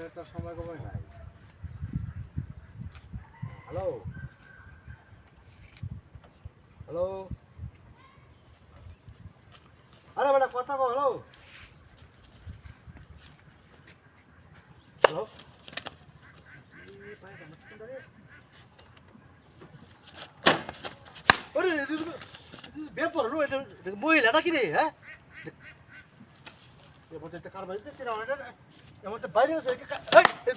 একটা সময় কমে নাই। হ্যালো হ্যালো, আরে বেটা কথা কো। হ্যালো হ্যালো, ব্যাপার মহিলা নাকি রে? হ্যাঁ, বাইরে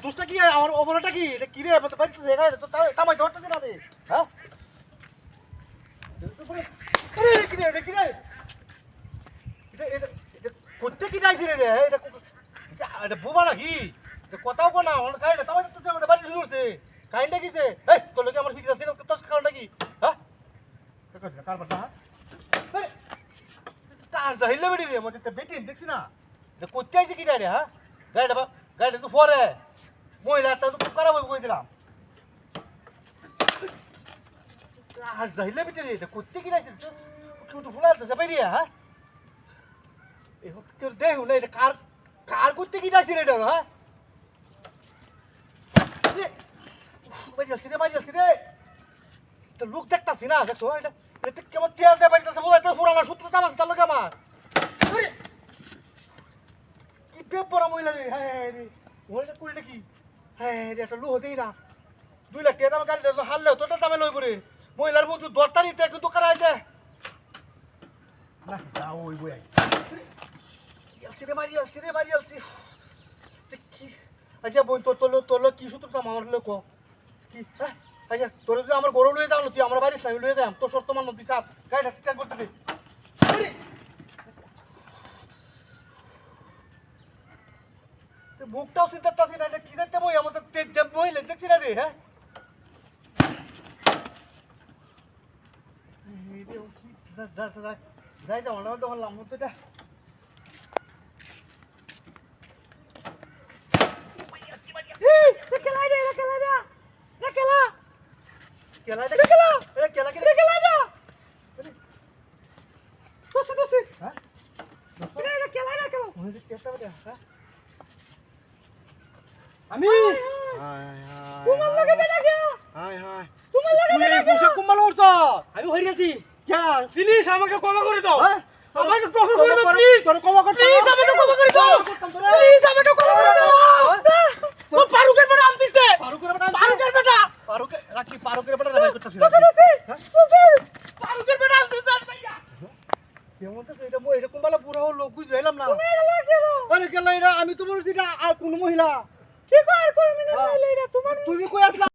দোষটা কি? আমার অপরাধটা কি? এটা কি রে? বাড়িতে কামাই ধরতেছে না রে। হ্যাঁ, আরে কি রে? এটা কি রে? এটা এটা এটা করতে কি যাইছে রে? এটা এটা বোবা নাকি? এটা কথাও কো না। গাড়িটা তাও আমাদের বাড়ি শুরু করছে। কাহিনীটা কিছে? এই তোর লোকে আমার পিছিয়ে যাচ্ছে, তোর কারণটা কি? হ্যাঁ, কার বাটা? হ্যাঁ, তার জাহিলে বেটি রে, মধ্যে বেটি দেখছি না। এটা করতে আইছে কি রে? হ্যাঁ, গাড়িটা তো পরে মহিলা তো খুব খারাপ হয়ে কই দিলাম। আর জাহিলে বেটি রে, এটা করতে কি যাইছে? কেউ তো ফুলা আছে বাইরে। হ্যাঁ, কেউ দেখো না, এটা কার কার করতে কি যাইছে রে? এটা হ্যাঁ, মারি যাচ্ছি রে। তো লোক দেখতাছি না, দেখছো এটা এটা কেমন তেল যায় বাড়িতে বলাইতে পুরানো সূত্রটা আছে তার লোক আমার। কি পেপরা মহিলা রে? হ্যাঁ রে, মহিলা করিটা কি? হ্যাঁ রে, একটা লোহ দেই না। 2 লাখ টাকা দাম গাড়িটা হারলেও তোটা দামে লই পরে মহিলার বন্ধু দরতারিতে কিন্তু করা যায় না। যাও ওই বই মারি আলছি। কি আচ্ছা বোন, তোর কি সূত্রটা আমার হলে কো কি? হ্যাঁ, আচ্ছা তোর যদি আমার গরু লয়ে যাও তুই আমার বাড়ি আমি লয়ে যাম, তোর শর্ত মান্য তুই চাপ গাড়িটা স্ট্যান্ড করতে দে। মুখটাও চিন্তা করতেছি না, এটা কি জানতে বই আমাদের তেজ জাম বইলে দেখছি না রে। হ্যাঁ, যাই যাও না তো হলাম তো এটা আমি তোমার লাগে বেটা কে? হায় হায়, তোমার লাগে বেটা কে? পোশাক কুম্বাল উঠতো, আমি হই গেছি। কে? প্লিজ আমাকে ক্ষমা করে দাও। আমাকে ক্ষমা করে দাও প্লিজ। তোর ক্ষমা করতে প্লিজ আমাকে ক্ষমা করে দাও। প্লিজ আমাকে ক্ষমা করে দাও। ও ফারুকের বেটা আমতিছে। ফারুকের বেটা ফারুকের বেটা রাই করতেছিস। ফারুকের বেটা আমতিছে ভাইয়া। কেমন তো এটা এরকম বালা পুরো লোক বুঝ হইলাম না। তুমি এটা লাগেলো। আরে কেলা এটা আমি তো বলছি এটা আর কোন মহিলা। ঠিক আর কোন মহিলা এটা তোমার তুমি কই আসলা?